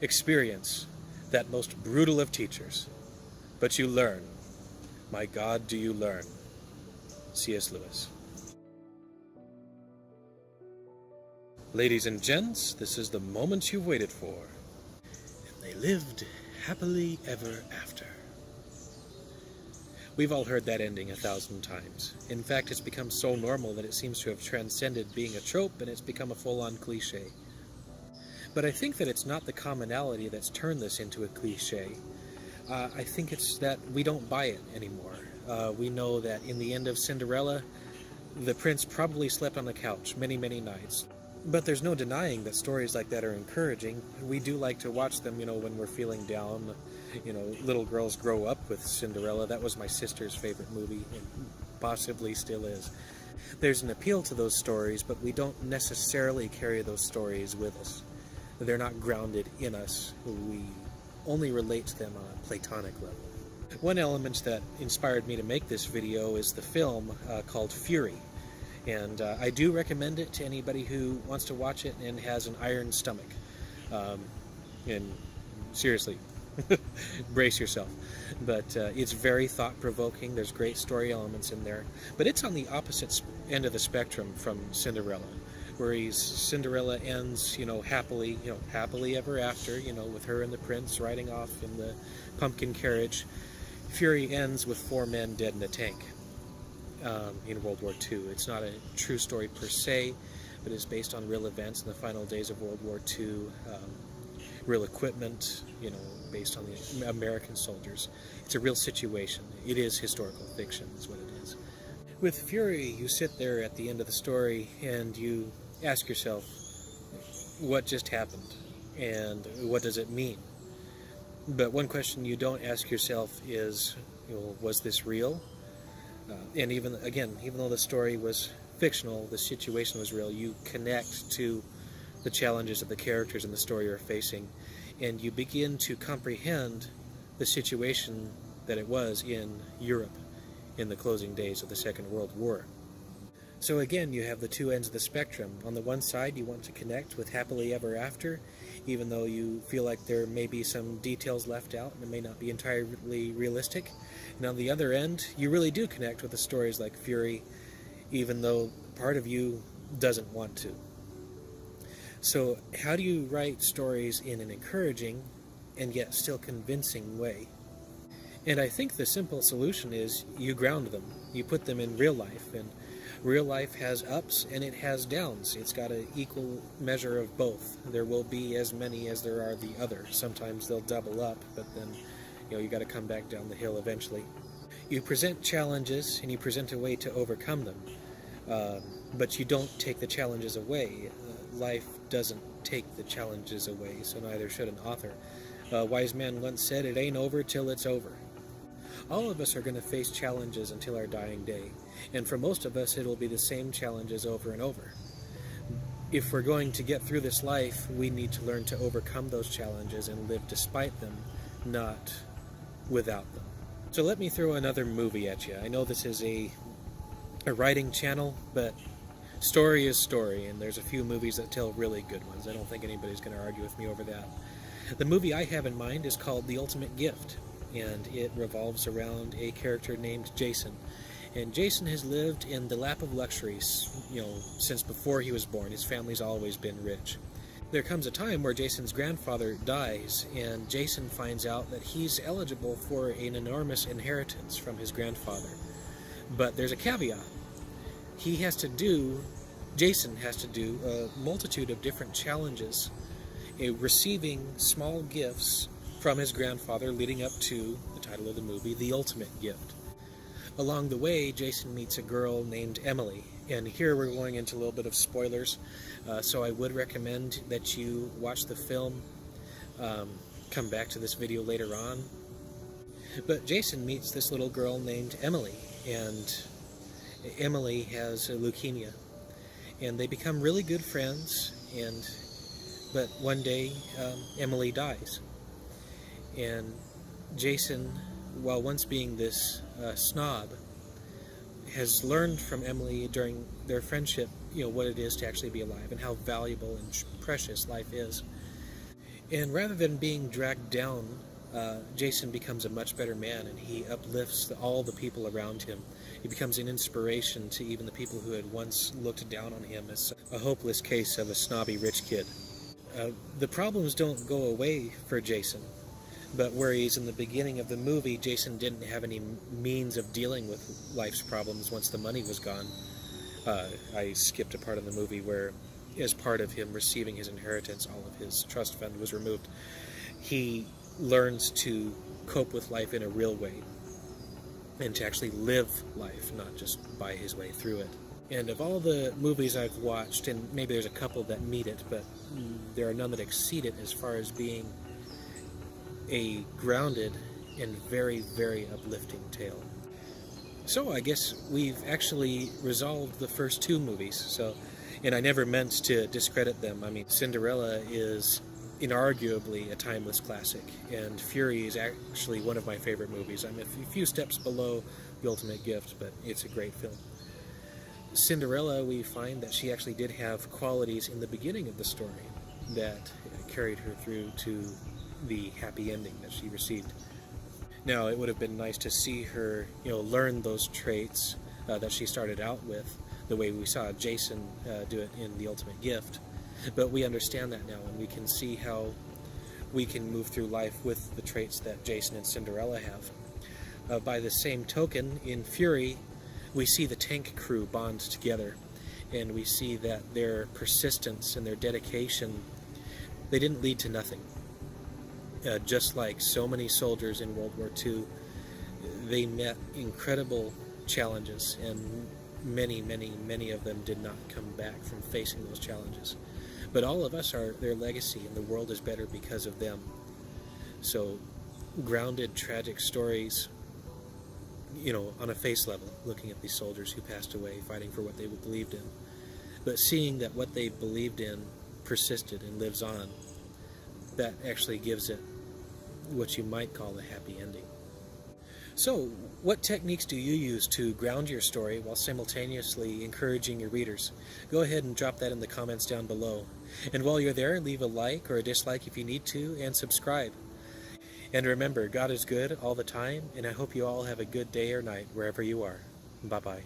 experience that most brutal of teachers, but you learn. My God, do you learn? C.S. Lewis. Ladies and gents, this is the moment you've waited for. And they lived happily ever after. We've all heard that ending 1,000 times. In fact, it's become so normal that it seems to have transcended being a trope and it's become a full-on cliche. But I think that it's not the commonality that's turned this into a cliche. I think it's that we don't buy it anymore. We know that in the end of Cinderella, the prince probably slept on the couch many, many nights. But there's no denying that stories like that are encouraging. We do like to watch them, when we're feeling down. Little girls grow up with Cinderella. That was my sister's favorite movie, and possibly still is. There's an appeal to those stories, but we don't necessarily carry those stories with us. They're not grounded in us. We only relate to them on a platonic level. One element that inspired me to make this video is the film called Fury. And I do recommend it to anybody who wants to watch it and has an iron stomach. And seriously, brace yourself. But it's very thought-provoking. There's great story elements in there. But it's on the opposite end of the spectrum from Cinderella, where Cinderella ends, happily ever after, with her and the prince riding off in the pumpkin carriage. Fury ends with 4 men dead in a tank in World War II. It's not a true story per se, but it's based on real events in the final days of World War II, real equipment, based on the American soldiers. It's a real situation. It is historical fiction, is what it is. With Fury, you sit there at the end of the story and you ask yourself, what just happened? And what does it mean? But one question you don't ask yourself is, was this real? And even though the story was fictional, the situation was real, you connect to the challenges of the characters in the story you're facing, and you begin to comprehend the situation that it was in Europe in the closing days of the Second World War. So again, you have the two ends of the spectrum. On the one side, you want to connect with Happily Ever After, even though you feel like there may be some details left out and it may not be entirely realistic. And on the other end, you really do connect with the stories like Fury, even though part of you doesn't want to. So how do you write stories in an encouraging and yet still convincing way? And I think the simple solution is you ground them. You put them in real life, and real life has ups and it has downs. It's got an equal measure of both. There will be as many as there are the other. Sometimes they'll double up, but then you got to come back down the hill eventually. You present challenges and you present a way to overcome them, but you don't take the challenges away. Life doesn't take the challenges away, so neither should an author. A wise man once said, "It ain't over till it's over." All of us are going to face challenges until our dying day, and for most of us it'll be the same challenges over and over. If we're going to get through this life, we need to learn to overcome those challenges and live despite them, not without them. So let me throw another movie at you. I know this is a writing channel, but story is story, and there's a few movies that tell really good ones. I don't think anybody's going to argue with me over that. The movie I have in mind is called The Ultimate Gift, and it revolves around a character named Jason. And Jason has lived in the lap of luxuries, since before he was born. His family's always been rich. There comes a time where Jason's grandfather dies, and Jason finds out that he's eligible for an enormous inheritance from his grandfather. But there's a caveat. Jason has to do a multitude of different challenges, receiving small gifts from his grandfather, leading up to the title of the movie, The Ultimate Gift. Along the way, Jason meets a girl named Emily, and here we're going into a little bit of spoilers, so I would recommend that you watch the film, come back to this video later on. But Jason meets this little girl named Emily, and Emily has leukemia, and they become really good friends, but one day Emily dies. And Jason, while once being this snob, has learned from Emily during their friendship, what it is to actually be alive and how valuable and precious life is. And rather than being dragged down, Jason becomes a much better man, and he uplifts all the people around him. He becomes an inspiration to even the people who had once looked down on him as a hopeless case of a snobby rich kid. The problems don't go away for Jason, but whereas in the beginning of the movie, Jason didn't have any means of dealing with life's problems once the money was gone. I skipped a part of the movie where, as part of him receiving his inheritance, all of his trust fund was removed. He learns to cope with life in a real way and to actually live life, not just buy his way through it. And of all the movies I've watched, and maybe there's a couple that meet it, but there are none that exceed it as far as being a grounded and very, very uplifting tale. So I guess we've actually resolved the first two movies. And I never meant to discredit them. I mean, Cinderella is inarguably a timeless classic, and Fury is actually one of my favorite movies. I'm a few steps below The Ultimate Gift, but it's a great film. Cinderella, we find that she actually did have qualities in the beginning of the story that carried her through to the happy ending that she received. Now, it would have been nice to see her, learn those traits that she started out with, the way we saw Jason do it in The Ultimate Gift. But we understand that now, and we can see how we can move through life with the traits that Jason and Cinderella have. By the same token, in Fury, we see the tank crew bond together, and we see that their persistence and their dedication, they didn't lead to nothing. Just like so many soldiers in World War II, they met incredible challenges, and many, many, many of them did not come back from facing those challenges. But all of us are their legacy, and the world is better because of them. So, grounded, tragic stories, on a face level, looking at these soldiers who passed away, fighting for what they believed in. But seeing that what they believed in persisted and lives on, that actually gives it what you might call a happy ending. So, what techniques do you use to ground your story while simultaneously encouraging your readers? Go ahead and drop that in the comments down below. And while you're there, leave a like or a dislike if you need to, and subscribe. And remember, God is good all the time, and I hope you all have a good day or night wherever you are. Bye-bye.